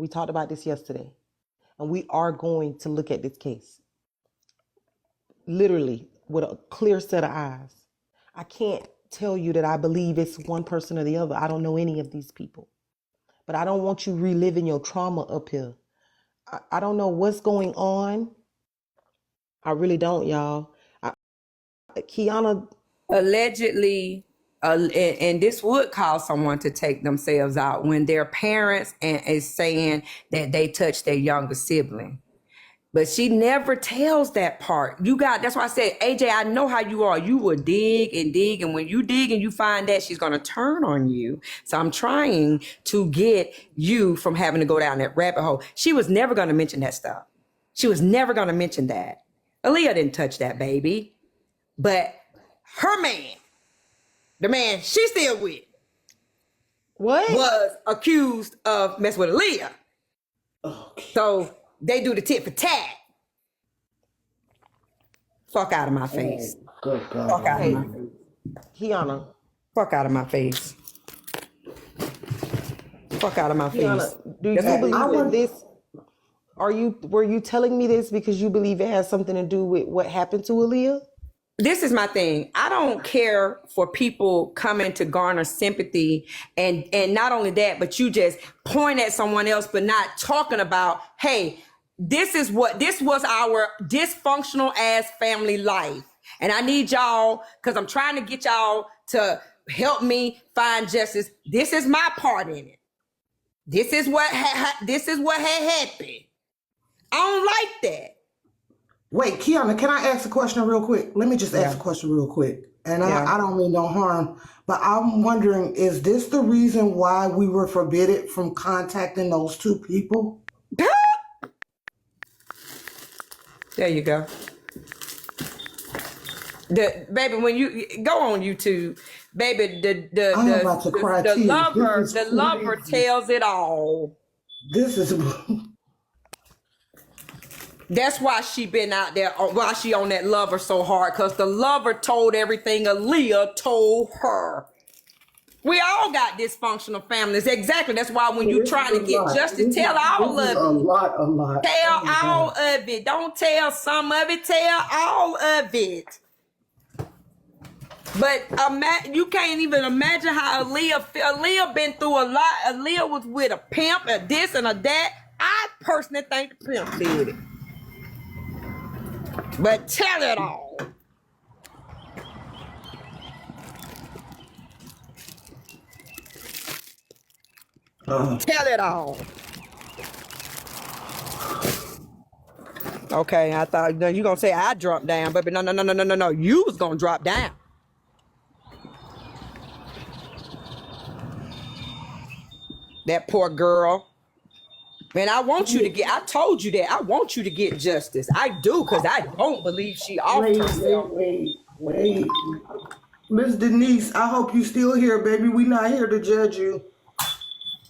We talked about this yesterday, and we are going to look at this case literally with a clear set of eyes. I can't tell you that I believe it's one person or the other. I don't know any of these people, but I don't want you reliving your trauma up here. I don't know what's going on. I really don't, y'all. Kiana, Allegedly, and this would cause someone to take themselves out when their parents is saying that they touched their younger sibling. But she never tells that part. That's why I said, AJ, I know how you are. You will dig, and when you dig and you find that, she's going to turn on you. So I'm trying to get you from having to go down that rabbit hole. She was never going to mention that stuff. She was never going to mention that. Aaliyah didn't touch that baby. But her man, the man she's still with, what? was accused of messing with Aaliyah. Okay. So they do the tit for tat. Fuck out of my face. Good God. Fuck out of my face. Kiana. Fuck out of my face. Fuck out of my Kiana, face. do you believe in this? Were you telling me this because you believe it has something to do with what happened to Aaliyah? This is my thing. I don't care for people coming to garner sympathy and not only that, but you just point at someone else, but not talking about, hey, this was our dysfunctional ass family life. And I need y'all, because I'm trying to get y'all to help me find justice. This is my part in it. This is what had happened. I don't like that. Wait, Kiana, can I ask a question real quick? Let me just ask a question real quick. And I don't mean no harm, but I'm wondering, is this the reason why we were forbidden from contacting those two people? There you go. Baby, when you go on YouTube, baby, the lover tells it all. This is That's why she been out there, why she on that lover so hard, because the lover told everything Aaliyah told her. We all got dysfunctional families. Exactly. That's why when you're trying to get justice, tell all of it. A lot. Tell all of it. Don't tell some of it. Tell all of it. But you can't even imagine how Aaliyah been through a lot. Aaliyah was with a pimp, a this and a that. I personally think the pimp did it. But tell it all. Tell it all. Okay, I thought you gonna say I dropped down, but no. You was gonna drop down. That poor girl. Man, I told you that. I want you to get justice. I do, because I don't believe she offed herself. Wait. Miss Denise, I hope you still here, baby. We not here to judge you.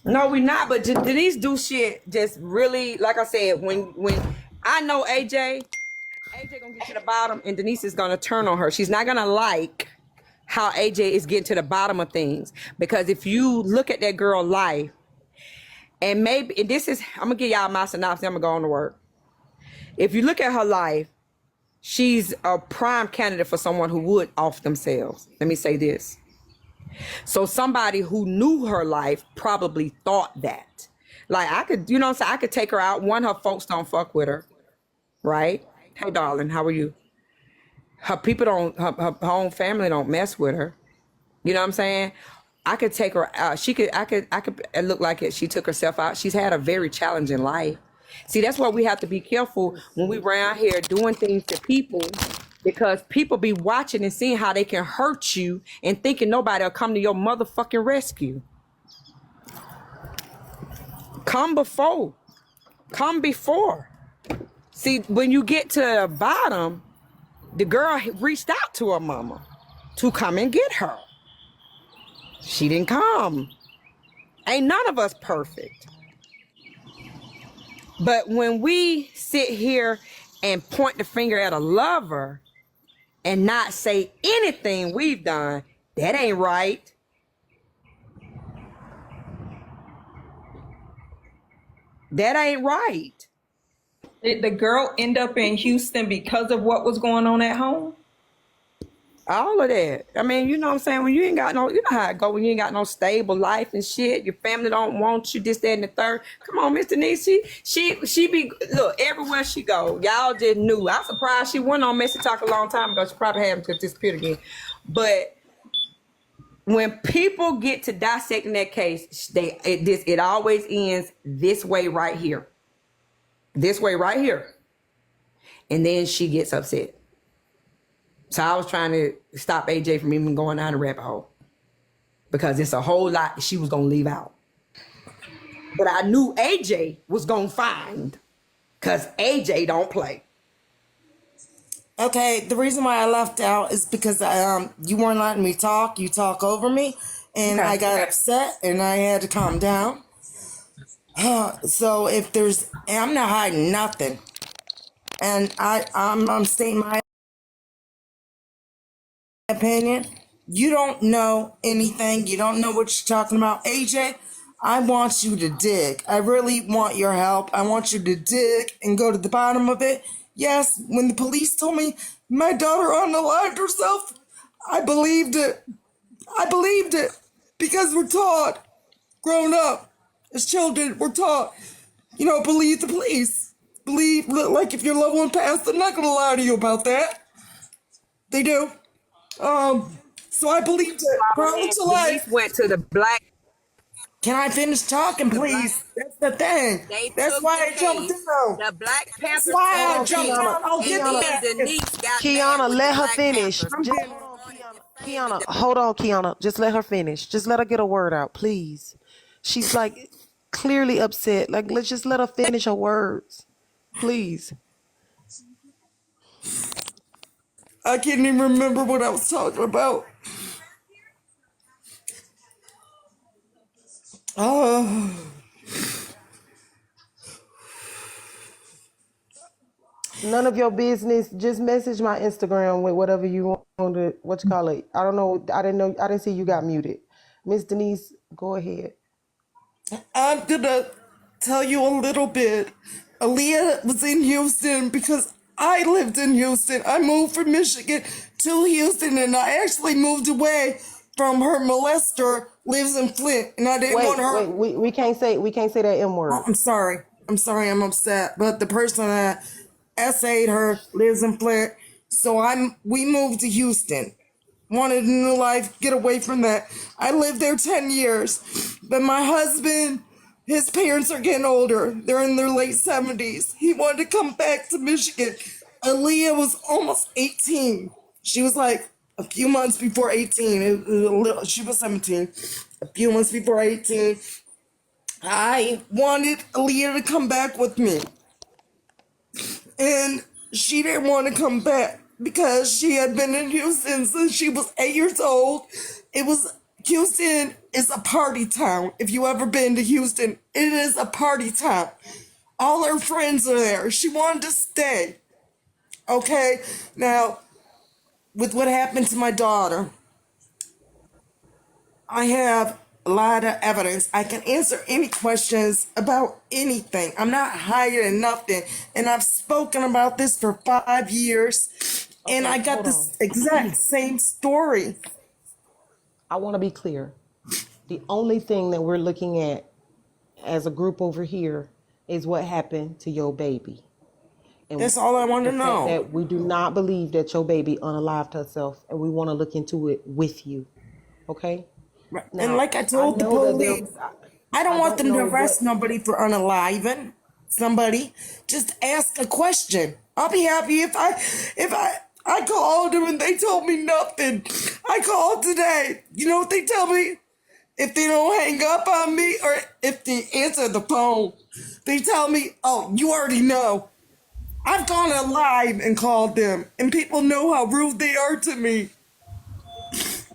No, we not, but Denise do shit just really, like I said, when I know AJ gonna get to the bottom and Denise is gonna turn on her. She's not gonna like how AJ is getting to the bottom of things, because if you look at that girl's life, and maybe, and this is, I'm gonna give y'all my synopsis, I'm gonna go on to work. If you look at her life, she's a prime candidate for someone who would off themselves. Let me say this. So somebody who knew her life probably thought that. Like, I could, I could take her out. One, her folks don't fuck with her, right? Hey, darling, how are you? Her people her own family don't mess with her. You know what I'm saying? I could take her out. I could look like it. She took herself out. She's had a very challenging life. See, that's why we have to be careful when we around here doing things to people, because people be watching and seeing how they can hurt you and thinking nobody will come to your motherfucking rescue. Come before. See, when you get to the bottom, the girl reached out to her mama to come and get her. She didn't come. Ain't none of us perfect. But when we sit here and point the finger at a lover and not say anything we've done, that ain't right. That ain't right. Did the girl end up in Houston because of what was going on at home? All of that. I mean, you know what I'm saying? When you ain't got no, you know how it go when you ain't got no stable life and shit. Your family don't want you, this, that, and the third. Come on, Miss Denise. She be, look, everywhere she go. Y'all just knew. I'm surprised she went on Messy Talk a long time ago. She probably hadn't disappeared again. But when people get to dissecting that case, it always ends this way right here. This way right here. And then she gets upset. So I was trying to stop AJ from even going down the rabbit hole because it's a whole lot that she was going to leave out. But I knew AJ was going to find because AJ don't play. Okay, the reason why I left out is because you weren't letting me talk. You talk over me, and Okay. I got upset, and I had to calm down. So if I'm not hiding nothing, and I'm stating my opinion. You don't know anything. You don't know what you're talking about. AJ, I want you to dig. I really want your help. I want you to dig and go to the bottom of it. Yes, when the police told me my daughter unalived herself, I believed it. I believed it because we're taught, grown up, as children, we're taught, believe the police. Believe, like if your loved one passed, they're not going to lie to you about that. They do. So I believed it. Probably to Denise life. went to the black. Can I finish talking, please? That's the thing. They That's took why the I jumped case. down. The Black That's Panthers why took I the jumped case, down. I'll get and to then that. Denise got mad Kiana, with let the her Black finish. Panthers. Just hold on, Kiana. Hold on, Kiana. Just let her finish. Just let her get a word out, please. She's like clearly upset. Like, let's just let her finish her words, please. I can't even remember what I was talking about. Oh, None of your business. Just message my Instagram with whatever you want to. What you call it? I don't know. I didn't know. I didn't see you got muted. Miss Denise, go ahead. I'm gonna tell you a little bit. Aaliyah was in Houston because I lived in Houston. I moved from Michigan to Houston, and I actually moved away from her molester. Lives in Flint, and I didn't want Wait, her. wait. We can't say that M Oh, word. I'm sorry. I'm sorry. I'm upset. But the person that essayed her lives in Flint, so we moved to Houston. Wanted a new life, get away from that. I lived there 10 years, but my husband, his parents are getting older. They're in their late 70s. He wanted to come back to Michigan. Aaliyah was almost 18. She was like a few months before 18. She was 17. A few months before 18. I wanted Aaliyah to come back with me. And she didn't want to come back because she had been in Houston since she was 8 years old. Houston is a party town. If you ever been to Houston, it is a party town. All her friends are there. She wanted to stay. Okay? Now, with what happened to my daughter, I have a lot of evidence. I can answer any questions about anything. I'm not hiding nothing. And I've spoken about this for 5 years. And I got hold on. this exact same story. I want to be clear. The only thing that we're looking at as a group over here is what happened to your baby. And That's all I want to the fact know. that we do not believe that your baby unalived herself, and we want to look into it with you. Okay? Right. Now, And like I told the know that police, I don't want them to arrest nobody for unaliving somebody. Just ask a question. I'll be happy if I called them and they told me nothing. I called today. You know what they tell me? If they don't hang up on me or if they answer the phone, they tell me, "Oh, you already know." I've gone live and called them, and people know how rude they are to me.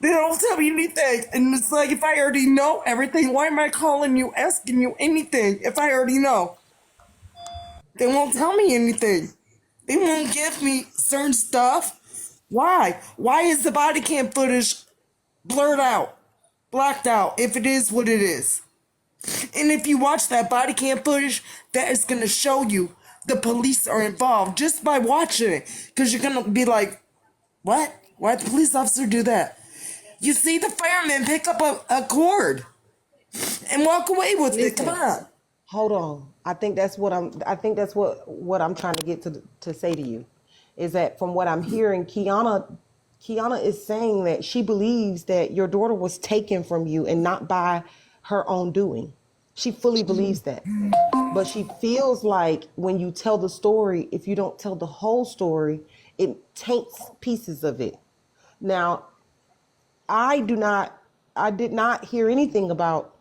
They don't tell me anything. And it's like, if I already know everything, why am I calling you, asking you anything if I already know? They won't tell me anything. They won't give me certain stuff. Why? Why is the body cam footage blurred out, blacked out, if it is what it is? And if you watch that body cam footage, that is going to show you the police are involved just by watching it. Because you're going to be like, what? Why'd the police officer do that? You see the fireman pick up a cord and walk away with it. Come on. Hold on. I think that's what I'm trying to get to say to you is that from what I'm hearing, Kiana is saying that she believes that your daughter was taken from you and not by her own doing. She fully believes that. But she feels like when you tell the story, if you don't tell the whole story, it taints pieces of it. Now, I did not hear anything about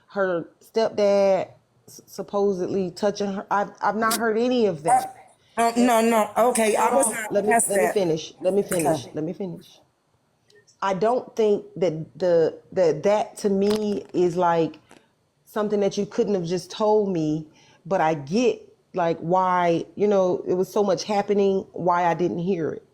her stepdad supposedly touching her. I've not heard any of that. No. Okay, I was not Let me past that. finish. Let me finish. I don't think that to me is like something that you couldn't have just told me, but I get like why, it was so much happening, why I didn't hear it.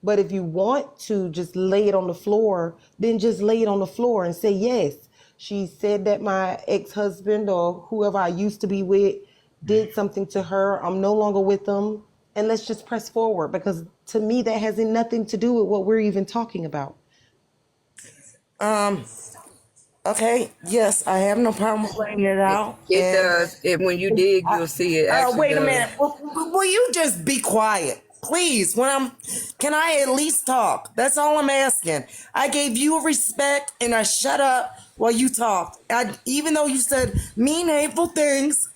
But if you want to just lay it on the floor, then just lay it on the floor and say, yes, she said that my ex-husband or whoever I used to be with did something to her. I'm no longer with them. And let's just press forward, because to me, that has nothing to do with what we're even talking about. Okay, yes, I have no problem with laying it out. It does. When you dig, you'll see it. Actually Wait a does. minute. Will you just be quiet? Please, can I at least talk? That's all I'm asking. I gave you respect and I shut up while you talked. Even though you said mean, hateful things,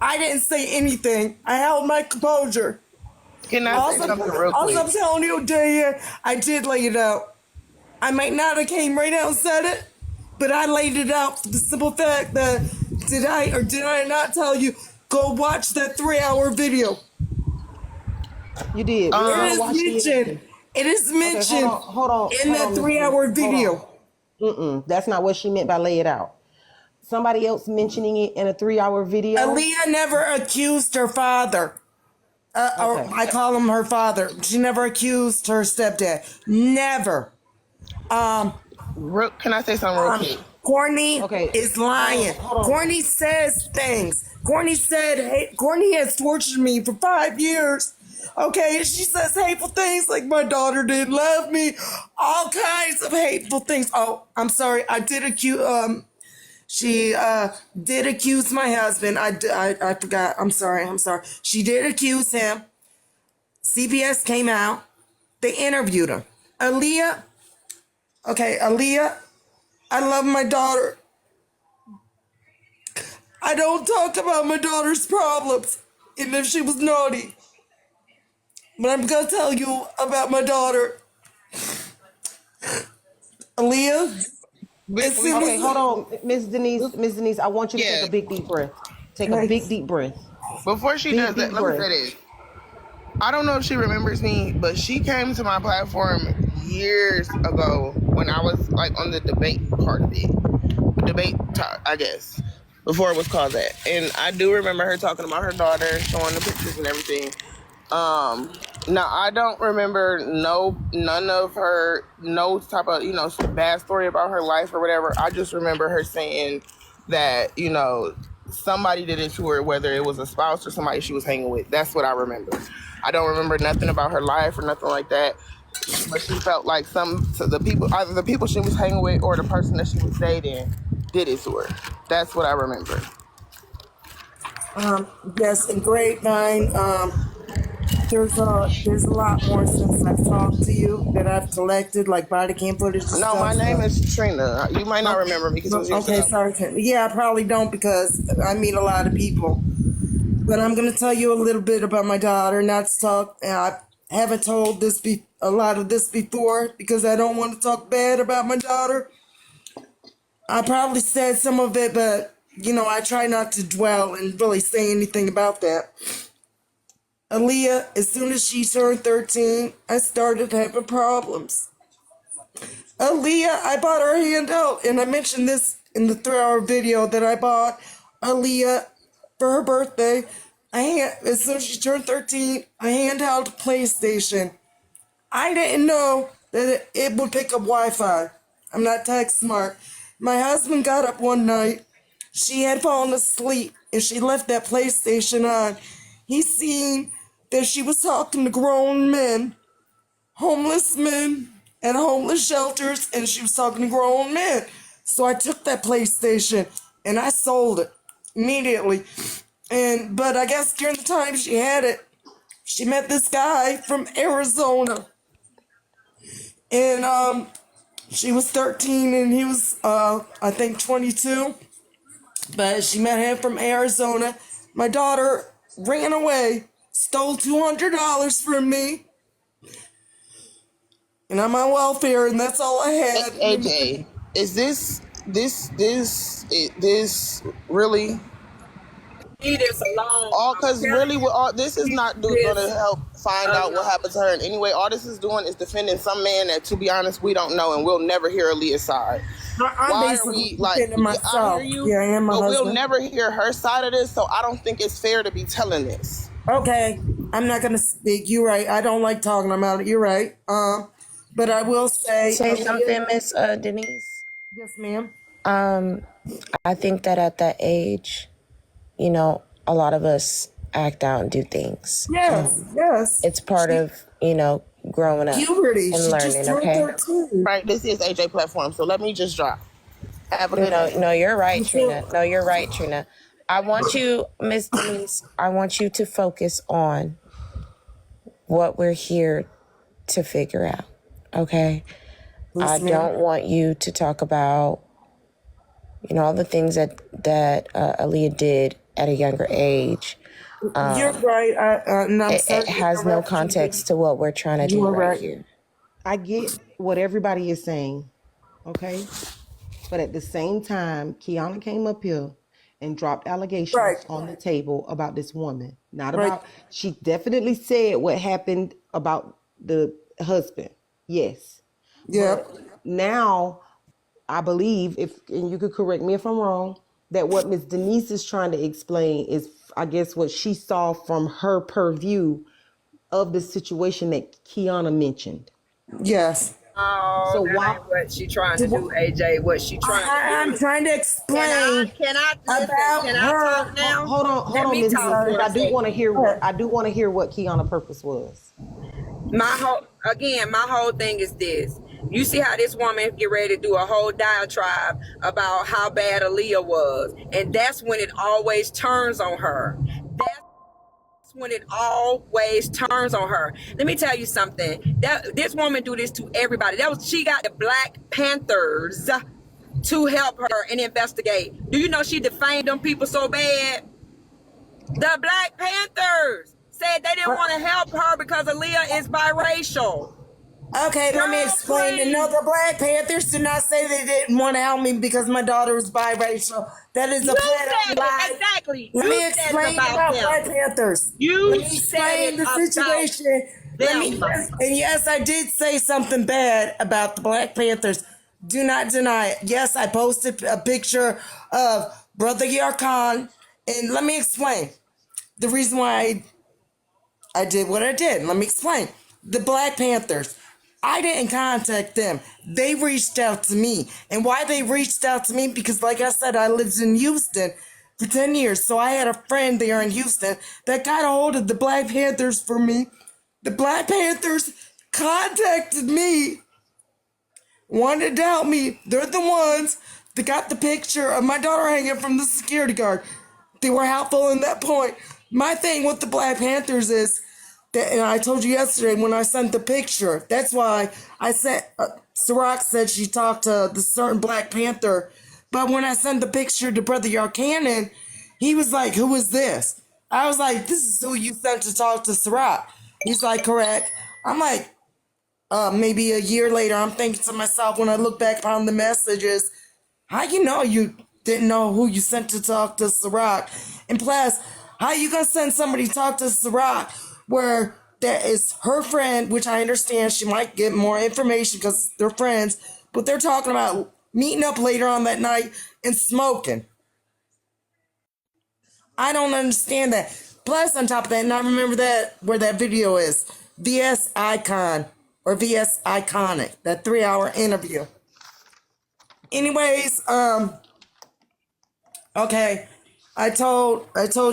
I didn't say anything. I held my composure. Can I say something real quick? I'm telling you, Daya, I did lay it out. I might not have came right out and said it, but I laid it out for the simple fact that did I not tell you, go watch that 3-hour video. You did. It is mentioned hold on, in that 3-hour video. That's not what she meant by lay it out. Somebody else mentioning it in a 3-hour video. Aaliyah never accused her father. Or I call him her father. She never accused her stepdad. Never. Can I say something real quick? Courtney is lying. Hold on. Courtney says things. Courtney said, hey, Courtney has tortured me for 5 years. Okay, she says hateful things like my daughter didn't love me. All kinds of hateful things. Oh, I'm sorry. I did accuse, she did accuse my husband. I forgot. I'm sorry. She did accuse him. CBS came out. They interviewed him. Aaliyah, I love my daughter. I don't talk about my daughter's problems, even if she was naughty. But I'm going to tell you about my daughter. Aaliyah. Okay, hold on. Miss Denise, I want you to take a big deep breath. Take a big deep breath. Before she does that, let me say this. I don't know if she remembers me, but she came to my platform years ago when I was like on the debate part of it. Debate talk, I guess, before it was called that. And I do remember her talking about her daughter, showing the pictures and everything. Now I don't remember none of her, no type of, bad story about her life or whatever. I just remember her saying that, somebody did it to her, whether it was a spouse or somebody she was hanging with. That's what I remember. I don't remember nothing about her life or nothing like that. But she felt like either the people she was hanging with or the person that she was dating did it to her. That's what I remember. Yes, in Grapevine, there's a lot more since I've talked to you that I've collected, like body cam footage. No, my name is Trina. You might not remember me because it was years ago. Sorry. Yeah, I probably don't because I meet a lot of people. But I'm going to tell you a little bit about my daughter, not to talk. I haven't told a lot of this before because I don't want to talk bad about my daughter. I probably said some of it, but, I try not to dwell and really say anything about that. Aaliyah, as soon as she turned 13, I started having problems. Aaliyah, I bought her handheld, and I mentioned this in the 3-hour video that I bought Aaliyah for her birthday. As soon as she turned 13, I handheld a PlayStation. I didn't know that it would pick up Wi-Fi. I'm not tech smart. My husband got up one night she had fallen asleep and she left that PlayStation on. He seen that she was talking to grown men, homeless men, and homeless shelters, and she was talking to grown men. So I took that PlayStation and I sold it immediately. But I guess during the time she had it, she met this guy from Arizona. And she was 13 and he was I think 22. But she met him from Arizona. My daughter ran away, stole $200 from me. And I'm on welfare, and that's all I had. AJ, is this really Leave this alone. all? I'm Because telling really, you, what all this is not going this to help find out what alone. happened to her in any way. All this is doing is defending some man that, to be honest, we don't know, and we'll never hear Aaliyah's side. I'm Why are basically we like? defending I myself. hear you, Yeah, I am my but we'll husband. never hear her side of this. So I don't think it's fair to be telling this. Okay, I'm not gonna speak. You're right. I don't like talking about it. You're right. But I will say, Say something, Miss Denise. yes, ma'am. I think that at that age, you know, a lot of us act out and do things. Yes, yes. It's part of, you know, growing up Puberty. and She just learning, turned okay? 13. Right? This is AJ platform, so let me just drop. Have a good day. No, you're right, Trina. No, you're right, Trina. I want you, Miss Denise, I want you to focus on what we're here to figure out, okay? I don't want you to talk about, you know, all the things that Aaliyah did at a younger age. You're right. And I'm It sorry. has no context to what we're trying to do You are right right. here. I get what everybody is saying, okay? But at the same time, Kiana came up here and dropped allegations Right. on the table about this woman. Not Right. about, she definitely said what happened about the husband. Yes. Yeah. Now, I believe, and you could correct me if I'm wrong, that what Miss Denise is trying to explain is, I guess, what she saw from her purview of the situation that Kiana mentioned. Yes. Oh, So that why- ain't what she trying to do, AJ. What she trying to I'm do? trying to explain Can I listen? about Can her. I talk now? Hold on, Let me Miss talk Denise. for a I do second. want to hear what Kiana's purpose was. My whole thing is this. You see how this woman get ready to do a whole diatribe about how bad Aaliyah was, and that's when it always turns on her. That's when it always turns on her. Let me tell you something. That this woman do this to everybody. She got the Black Panthers to help her and investigate. Do you know she defamed them people so bad? The Black Panthers said they didn't want to help her because Aaliyah is biracial. Okay, let me Girl, explain. please. No, the Black Panthers did not say they didn't want to help me because my daughter was biracial. That is a You flat said out it, lie. exactly. Let You me said it explain about Black them. Panthers. You Let me said explain it the about situation. them. And yes, I did say something bad about the Black Panthers. Do not deny it. Yes, I posted a picture of Brother Yarkhan. And let me explain the reason why I did what I did. Let me explain. The Black Panthers. I didn't contact them. They reached out to me. And why they reached out to me? Because like I said, I lived in Houston for 10 years. So I had a friend there in Houston that got a hold of the Black Panthers for me. The Black Panthers contacted me, wanted to help me. They're the ones that got the picture of my daughter hanging from the security guard. They were helpful in that point. My thing with the Black Panthers is that, and I told you yesterday when I sent the picture, that's why I sent, Ciroc said she talked to the certain Black Panther, but when I sent the picture to Brother Yarkanen, he was like, who is this? I was like, this is who you sent to talk to Ciroc. He's like, correct. I'm like, maybe a year later, I'm thinking to myself when I look back upon the messages, how you know you didn't know who you sent to talk to Ciroc? And plus, how you gonna send somebody to talk to Ciroc where that is her friend, which I understand she might get more information because they're friends, but they're talking about meeting up later on that night and smoking. I don't understand that. Plus, on top of that, and I remember that where that video is, VS Icon or VS Iconic, that 3-hour interview. Anyways, Okay, I told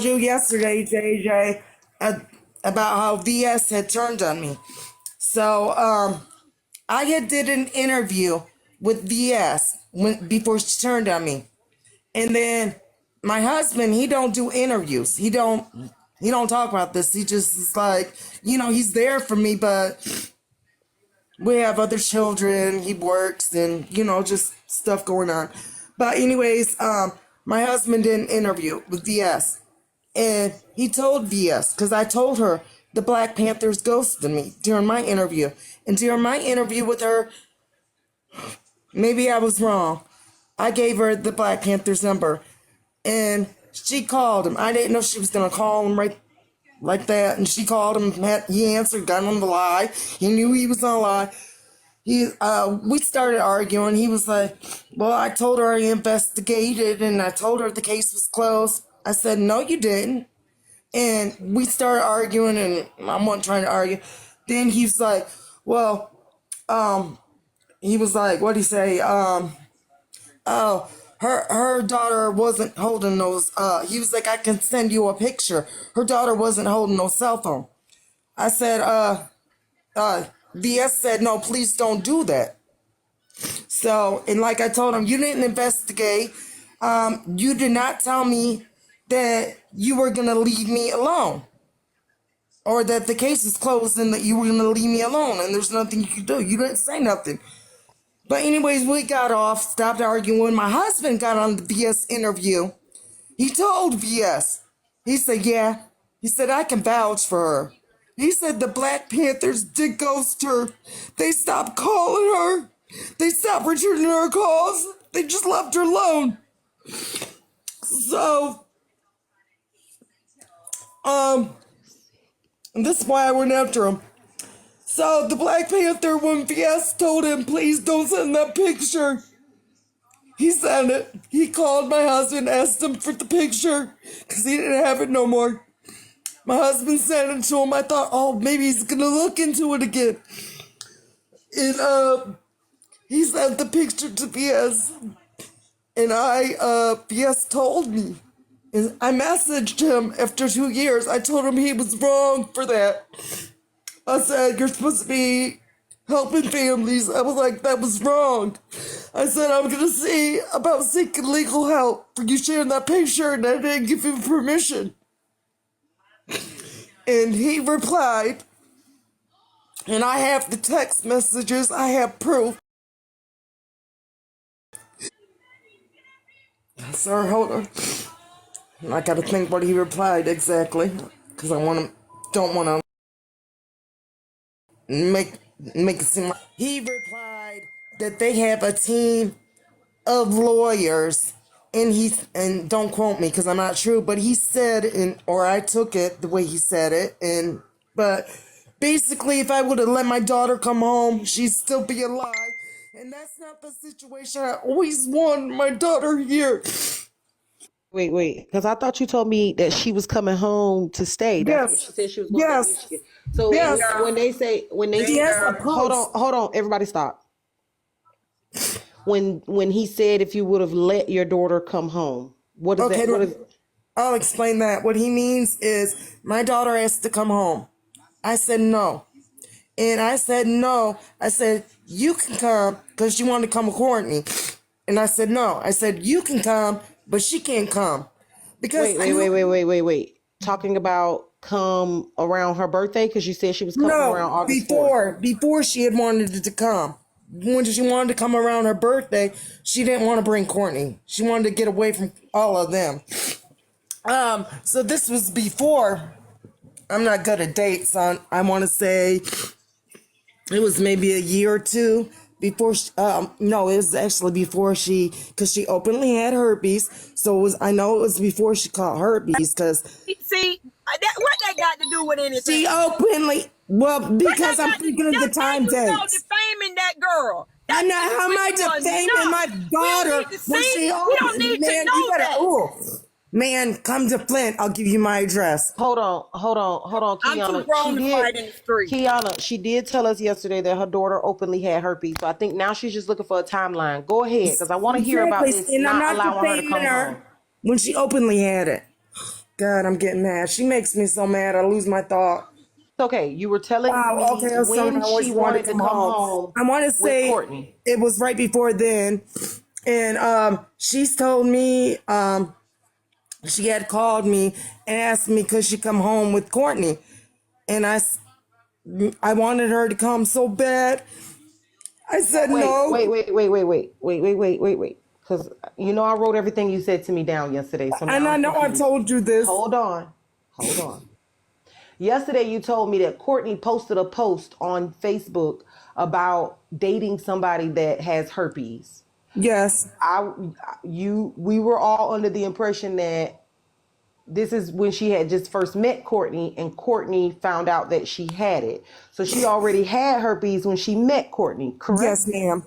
you yesterday, JJ, about how VS had turned on me. So I had did an interview with VS before she turned on me, and then my husband, he don't do interviews. He don't talk about this. He just is like, he's there for me, but we have other children. He works, and just stuff going on. But anyways, my husband did an interview with VS, and he told VS, because I told her the Black Panthers ghosted me during my interview, and during my interview with her, maybe I was wrong. I gave her the Black Panthers number, and she called him. I didn't know she was gonna call him right like that, and she called him. He answered, got on the lie. He knew he was on a lie. We started arguing. He was like, well, I told her I investigated, and I told her the case was closed. I said, no, you didn't. And we started arguing, and I wasn't trying to argue. Then he's like, well, he was like, what'd he say? Oh, her daughter wasn't holding those. He was like, I can send you a picture. Her daughter wasn't holding no cell phone. I said, VS said, no, please don't do that. So, and like I told him, you didn't investigate. You did not tell me that you were going to leave me alone, or that the case is closed and that you were going to leave me alone and there's nothing you could do. You didn't say nothing. But anyways, we got off, stopped arguing. When my husband got on the VS interview, he told VS, he said, yeah, he said, I can vouch for her. He said the Black Panthers did ghost her. They stopped calling her. They stopped returning her calls. They just left her alone. So, and this is why I went after him. So the Black Panther, when VS told him, please don't send that picture, he sent it. He called my husband, asked him for the picture, because he didn't have it no more. My husband sent it to him. I thought, oh, maybe he's going to look into it again. And he sent the picture to VS. And VS told me. And I messaged him after 2 years. I told him he was wrong for that. I said, you're supposed to be helping families. I was like, that was wrong. I said, I'm going to see about seeking legal help for you sharing that picture, and I didn't give him permission. And he replied, and I have the text messages, I have proof. Sir, hold on. I got to think what he replied exactly, because I don't want to make it seem like he replied that they have a team of lawyers, and don't quote me because I'm not true, but he said, or I took it the way he said it, but basically if I would have let my daughter come home, she'd still be alive, and that's not the situation. I always want my daughter here. Wait, because I thought you told me that she was coming home to stay. That's what she said she was going to Michigan. So when they say, hold on, everybody stop. When he said if you would have let your daughter come home, what is that? I'll explain that. What he means is my daughter has to come home. I said no. And I said no. I said, you can come because she wanted to come with Courtney. And I said no. I said, you can come, but she can't come. Because wait. Talking about come around her birthday? Because you said she was coming around August 4th. Before she had wanted to come. When she wanted to come around her birthday, she didn't want to bring Courtney. She wanted to get away from all of them. So this was before. I'm not good at dates. I want to say it was maybe a year or two before. No, it was actually before because she openly had herpes. So I know it was before she caught herpes. Because see, what that got to do with anything? She openly. Well, because I'm thinking of the time dates. You're defaming that girl. I know how am I defaming my daughter when she openly, man, you gotta, man, come to Flint. I'll give you my address. Hold on, Kiana. I'm too grown to fight in the street. Kiana, she did tell us yesterday that her daughter openly had herpes. So I think now she's just looking for a timeline. Go ahead, because I want to hear about this. And I'm not allowing her to come home. when she openly had it. God, I'm getting mad. She makes me so mad. I lose my thought. Okay, you were telling Wow, me okay, I was telling when her I always she wanted wanted to come home I want to with say Courtney. it was right before then. And she's told me she had called me and asked me could she come home with Courtney. And I wanted her to come so bad. I said no. Wait. Because you know I wrote everything you said to me down yesterday. So now And I I'm know I confused. told you this. Hold on. Yesterday you told me that Courtney posted a post on Facebook about dating somebody that has herpes. Yes. We were all under the impression that this is when she had just first met Courtney, and Courtney found out that she had it. So she already had herpes when she met Courtney, correct? Yes, ma'am.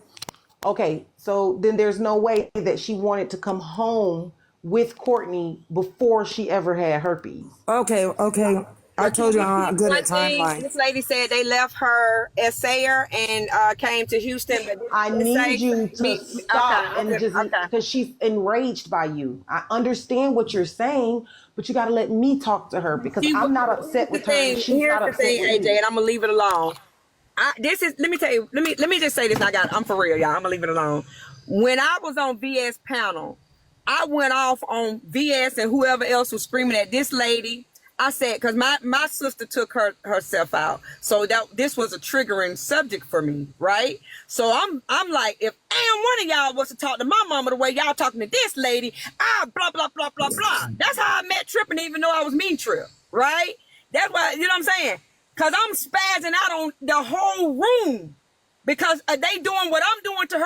Okay, so then there's no way that she wanted to come home with Courtney before she ever had herpes. Okay. I told you I'm good at timelines. This lady said they left her at Sayre and came to Houston. But I need you to stop and just because she's enraged by you. I understand what you're saying, but you got to let me talk to her because I'm not upset with her. And she's not upset with AJ, me. and I'm gonna leave it alone. Let me tell you. Let me just say this. I'm for real, y'all. I'm gonna leave it alone. When I was on VS panel, I went off on VS and whoever else was screaming at this lady. I said, because my sister took herself out. So this was a triggering subject for me, right? So I'm like, if one of y'all was to talk to my mama the way y'all talking to this lady, blah, blah, blah, blah, blah. That's how I met Tripping, even though I was mean Trip, right? That's why, you know what I'm saying? Because I'm spazzing out on the whole room because they doing what I'm doing to her.